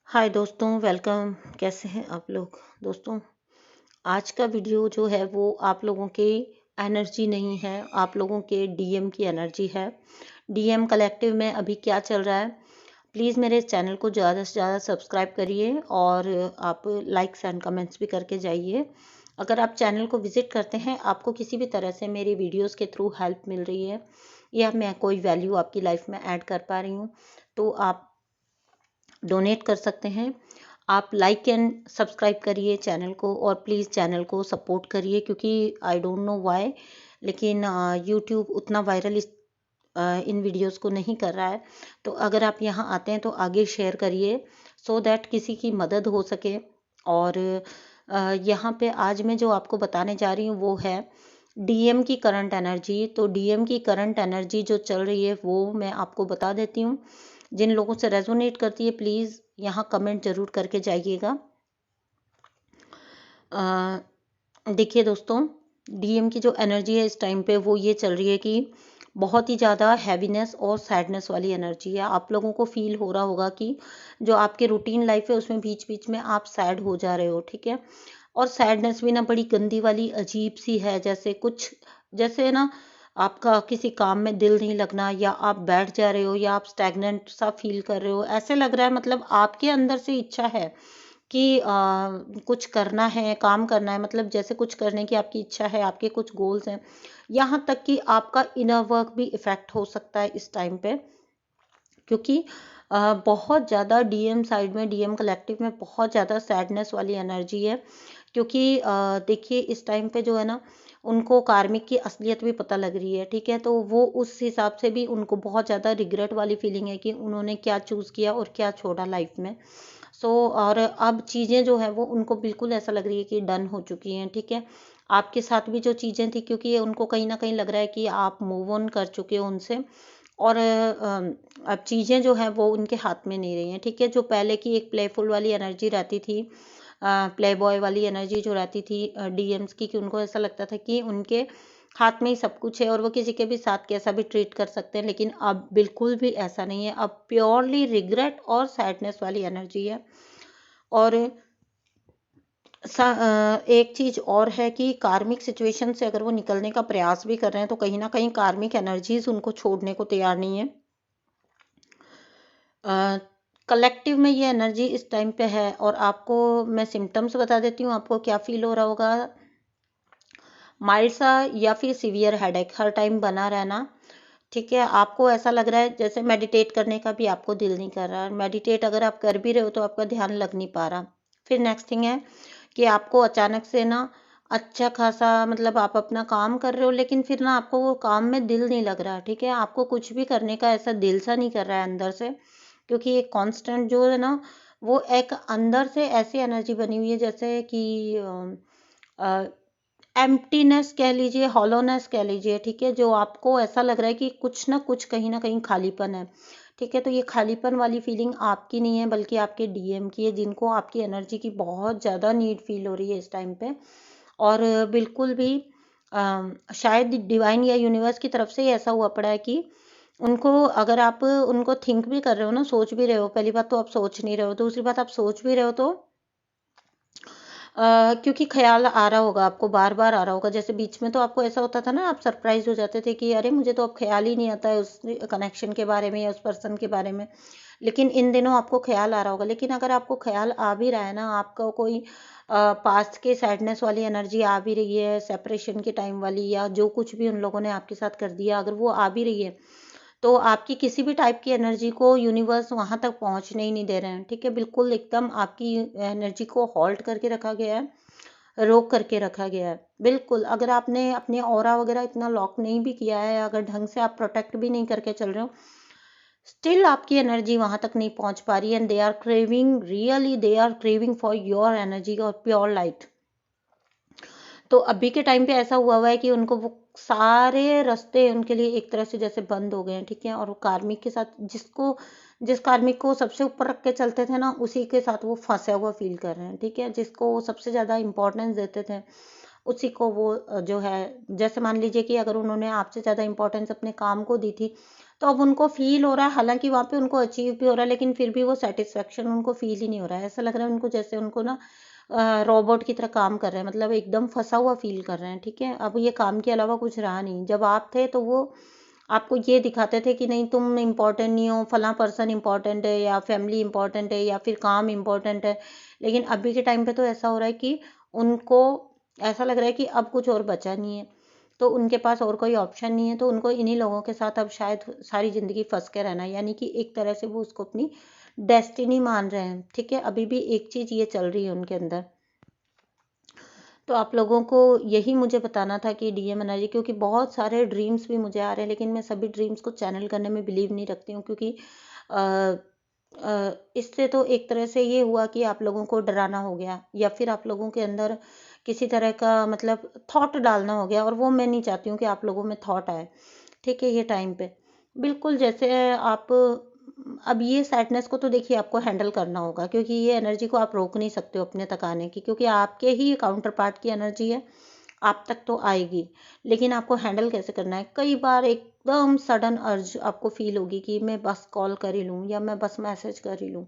हाय दोस्तों, वेलकम। कैसे हैं आप लोग? दोस्तों, आज का वीडियो जो है वो आप लोगों की एनर्जी नहीं है, आप लोगों के डीएम की एनर्जी है। डीएम कलेक्टिव में अभी क्या चल रहा है, प्लीज़ मेरे चैनल को ज़्यादा से ज़्यादा सब्सक्राइब करिए और आप लाइक्स एंड कमेंट्स भी करके जाइए। अगर आप चैनल को विज़िट करते हैं, आपको किसी भी तरह से मेरी वीडियोस के थ्रू हेल्प मिल रही है या मैं कोई वैल्यू आपकी लाइफ में ऐड कर पा रही हूँ, तो आप डोनेट कर सकते हैं। आप लाइक एंड सब्सक्राइब करिए चैनल को और प्लीज़ चैनल को सपोर्ट करिए, क्योंकि आई डोंट नो व्हाई, लेकिन यूट्यूब उतना वायरल इन वीडियोस को नहीं कर रहा है। तो अगर आप यहाँ आते हैं तो आगे शेयर करिए, सो दैट किसी की मदद हो सके। और यहाँ पे आज मैं जो आपको बताने जा रही हूँ वो है डीएम की करंट एनर्जी। तो डीएम की करंट एनर्जी जो चल रही है वो मैं आपको बता देती हूँ। जिन लोगों से रेजोनेट करती है प्लीज़ यहाँ कमेंट जरूर करके जाइएगा। देखिए दोस्तों, डीएम की जो एनर्जी है इस टाइम पे वो ये चल रही है कि बहुत ही ज़्यादा हैवीनेस और सैडनेस वाली एनर्जी है। आप लोगों को फील हो रहा होगा कि जो आपके रूटीन लाइफ है उसमें बीच बीच में आप सैड हो जा रहे हो, ठीक है। और सैडनेस भी ना बड़ी गंदी वाली अजीब सी है, जैसे कुछ, जैसे ना आपका किसी काम में दिल नहीं लगना, या आप बैठ जा रहे हो, या आप स्टैग्नेंट सा फील कर रहे हो, ऐसे लग रहा है। मतलब आपके अंदर से इच्छा है कि कुछ करना है, काम करना है, मतलब जैसे कुछ करने की आपकी इच्छा है, आपके कुछ गोल्स हैं। यहाँ तक कि आपका इनर वर्क भी इफेक्ट हो सकता है इस टाइम पे, क्योंकि बहुत ज़्यादा डीएम साइड में, डीएम कलेक्टिव में बहुत ज़्यादा सैडनेस वाली एनर्जी है। क्योंकि देखिए इस टाइम पे जो है ना, उनको कार्मिक की असलियत भी पता लग रही है, ठीक है। तो वो उस हिसाब से भी उनको बहुत ज़्यादा रिग्रेट वाली फीलिंग है कि उन्होंने क्या चूज़ किया और क्या छोड़ा लाइफ में। और अब चीज़ें जो है वो उनको बिल्कुल ऐसा लग रही है कि डन हो चुकी हैं, ठीक है। आपके साथ भी जो चीज़ें थी, क्योंकि ये उनको कहीं ना कहीं लग रहा है कि आप मूव ऑन कर चुके हो उनसे, और अब चीज़ें जो हैं वो उनके हाथ में नहीं रही हैं, ठीक है। जो पहले की एक प्लेफुल वाली एनर्जी रहती थी, प्ले बॉय वाली एनर्जी जो रहती थी डीएम्स की, कि उनको ऐसा लगता था कि उनके हाथ में ही सब कुछ है और वो किसी के भी साथ कैसा भी ट्रीट कर सकते हैं, लेकिन अब बिल्कुल भी ऐसा नहीं है। अब प्योरली रिग्रेट और सैडनेस वाली एनर्जी है। और एक चीज और है कि कार्मिक सिचुएशन से अगर वो निकलने का प्रयास भी कर रहे हैं तो कहीं ना कहीं कार्मिक एनर्जीज उनको छोड़ने को तैयार नहीं है। कलेक्टिव में ये एनर्जी इस टाइम पे है। और आपको मैं सिम्टम्स बता देती हूँ, आपको क्या फील हो रहा होगा। माइल्ड सा या फिर सीवियर हेडेक हर टाइम बना रहना, ठीक है। आपको ऐसा लग रहा है जैसे मेडिटेट करने का भी आपको दिल नहीं कर रहा। मेडिटेट अगर आप कर भी रहे हो तो आपका ध्यान लग नहीं पा रहा। फिर नेक्स्ट थिंग है कि आपको अचानक से ना अच्छा खासा, मतलब आप अपना काम कर रहे हो लेकिन फिर ना आपको वो काम में दिल नहीं लग रहा, ठीक है। आपको कुछ भी करने का ऐसा दिल सा नहीं कर रहा है अंदर से, क्योंकि एक कांस्टेंट जो है ना, वो एक अंदर से ऐसी एनर्जी बनी हुई है जैसे कि एम्प्टीनेस कह लीजिए, हॉलोनेस कह लीजिए, ठीक है। जो आपको ऐसा लग रहा है कि कुछ ना कहीं खालीपन है, ठीक है। तो ये खालीपन वाली फीलिंग आपकी नहीं है बल्कि आपके डीएम की है, जिनको आपकी एनर्जी की बहुत ज़्यादा नीड फील हो रही है इस टाइम पे। और बिल्कुल भी शायद डिवाइन या यूनिवर्स की तरफ से ही ऐसा हुआ पड़ा है कि उनको, अगर आप उनको थिंक भी कर रहे हो ना, सोच भी रहे हो, पहली बात तो आप सोच नहीं रहे हो, दूसरी बात आप सोच भी रहे हो तो क्योंकि ख्याल आ रहा होगा आपको, बार बार आ रहा होगा। जैसे बीच में तो आपको ऐसा होता था ना, आप सरप्राइज हो जाते थे कि अरे मुझे तो अब ख्याल ही नहीं आता है उस कनेक्शन के बारे में या उस पर्सन के बारे में। लेकिन इन दिनों आपको ख्याल आ रहा होगा। लेकिन अगर आपको ख्याल आ भी रहा है ना, आपका कोई पास्ट के सैडनेस वाली एनर्जी आ भी रही है, सेपरेशन के टाइम वाली, या जो कुछ भी उन लोगों ने आपके साथ कर दिया, अगर वो आ भी रही है, तो आपकी किसी भी टाइप की एनर्जी को यूनिवर्स वहां तक पहुंचने ही नहीं दे रहे हैं, ठीक है। बिल्कुल एकदम आपकी एनर्जी को हॉल्ट करके रखा गया है, रोक करके रखा गया है। बिल्कुल, अगर आपने अपने ऑरा वगैरह इतना लॉक नहीं भी किया है, अगर ढंग से आप प्रोटेक्ट भी नहीं करके चल रहे हो, स्टिल आपकी एनर्जी वहां तक नहीं पहुंच पा रही है। And they are craving, really they are craving for your energy और प्योर लाइट। तो अभी के टाइम पे ऐसा हुआ है कि उनको वो सारे रास्ते उनके लिए एक तरह से जैसे बंद हो गए हैं, ठीक है। और वो कार्मिक के साथ, जिस कार्मिक को सबसे ऊपर रख के चलते थे ना, उसी के साथ वो फंसा हुआ फील कर रहे हैं, ठीक है। जिसको वो सबसे ज्यादा इंपॉर्टेंस देते थे, उसी को वो जो है, जैसे मान लीजिए कि अगर उन्होंने आपसे ज्यादा इंपॉर्टेंस अपने काम को दी थी, तो अब उनको फील हो रहा है, हालांकि वहाँ पे उनको अचीव भी हो रहा है, लेकिन फिर भी वो सेटिस्फेक्शन उनको फील ही नहीं हो रहा है। ऐसा लग रहा है उनको जैसे उनको ना रोबोट की तरह काम कर रहे हैं, मतलब एकदम फंसा हुआ फील कर रहे हैं। ठीक है, अब ये काम के अलावा कुछ रहा नहीं। जब आप थे तो वो आपको ये दिखाते थे कि नहीं तुम इम्पोर्टेंट नहीं हो, फला पर्सन इम्पोर्टेंट है, या फैमिली इम्पोर्टेंट है, या फिर काम इम्पोर्टेंट है। लेकिन अभी के टाइम पे तो ऐसा हो रहा है कि उनको ऐसा लग रहा है कि अब कुछ और बचा नहीं है, तो उनके पास और कोई ऑप्शन नहीं है, तो उनको इन्हीं लोगों के साथ अब शायद सारी ज़िंदगी फंस के रहना है। यानी कि एक तरह से वो उसको अपनी डेस्टिनी मान रहे हैं। ठीक है, अभी भी एक चीज़ ये चल रही है उनके अंदर। तो आप लोगों को यही मुझे बताना था कि डीएम एनर्जी, क्योंकि बहुत सारे ड्रीम्स भी मुझे आ रहे हैं, लेकिन मैं सभी ड्रीम्स को चैनल करने में बिलीव नहीं रखती हूँ, क्योंकि इससे तो एक तरह से ये हुआ कि आप लोगों को डराना हो गया, या फिर आप लोगों के अंदर किसी तरह का मतलब थॉट डालना हो गया, और वो मैं नहीं चाहती हूँ कि आप लोगों में थॉट आए। ठीक है, ये टाइम पे बिल्कुल जैसे आप अब ये सैडनेस को तो देखिए आपको हैंडल करना होगा, क्योंकि ये एनर्जी को आप रोक नहीं सकते हो अपने तक आने की, क्योंकि आपके ही काउंटर पार्ट की एनर्जी है, आप तक तो आएगी। लेकिन आपको हैंडल कैसे करना है? कई बार एकदम सडन अर्ज आपको फील होगी कि मैं बस कॉल कर ही लूँ, या मैं बस मैसेज कर ही लूँ।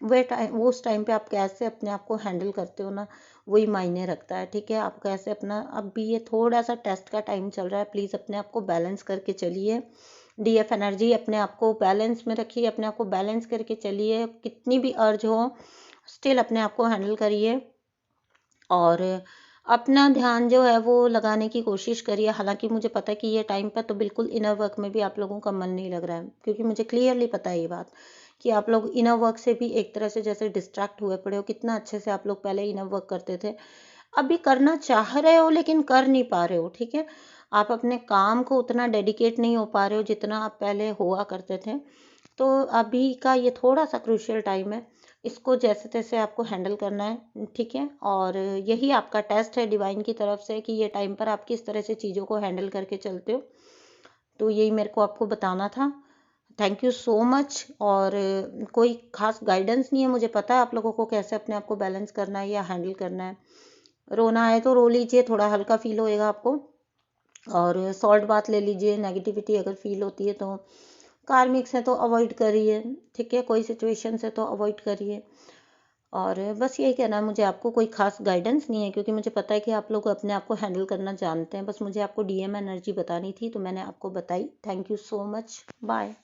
वे टाइम, वो उस टाइम पे आप कैसे अपने आप को हैंडल करते हो ना, वही मायने रखता है। ठीक है, आप कैसे अपना, अब भी ये थोड़ा सा टेस्ट का टाइम चल रहा है, प्लीज़ अपने आप को बैलेंस करके चलिए। डीएफ एनर्जी, अपने आप को बैलेंस में रखिए, अपने आप को बैलेंस करके चलिए। कितनी भी अर्ज हो, स्टिल अपने आप को हैंडल करिए, और अपना ध्यान जो है वो लगाने की कोशिश करिए। हालांकि मुझे पता है कि ये टाइम पर तो बिल्कुल इनर वर्क में भी आप लोगों का मन नहीं लग रहा है, क्योंकि मुझे क्लियरली पता है ये बात कि आप लोग इनर वर्क से भी एक तरह से जैसे डिस्ट्रैक्ट हुए पड़े हो। कितना अच्छे से आप लोग पहले इनर वर्क करते थे, अभी करना चाह रहे हो लेकिन कर नहीं पा रहे हो। ठीक है, आप अपने काम को उतना डेडिकेट नहीं हो पा रहे हो जितना आप पहले हुआ करते थे। तो अभी का ये थोड़ा सा क्रूशियल टाइम है, इसको जैसे तैसे आपको हैंडल करना है। ठीक है, और यही आपका टेस्ट है डिवाइन की तरफ से कि ये टाइम पर आप किस तरह से चीज़ों को हैंडल करके चलते हो। तो यही मेरे को आपको बताना था। Thank you so much. और कोई खास गाइडेंस नहीं है, मुझे पता है आप लोगों को कैसे अपने आप को बैलेंस करना है या हैंडल करना है। रोना है तो रो लीजिए, थोड़ा हल्का फील होएगा आपको, और सॉल्ट बात ले लीजिए। नेगेटिविटी अगर फील होती है तो कार्मिक्स है तो अवॉइड करिए। ठीक है, कोई सिचुएशन है तो अवॉइड करिए। और बस यही कहना है मुझे आपको, कोई खास गाइडेंस नहीं है, क्योंकि मुझे पता है कि आप लोग अपने आप को हैंडल करना जानते हैं। बस मुझे आपको डीएम एनर्जी बतानी थी, तो मैंने आपको बताई। Thank you so much, bye.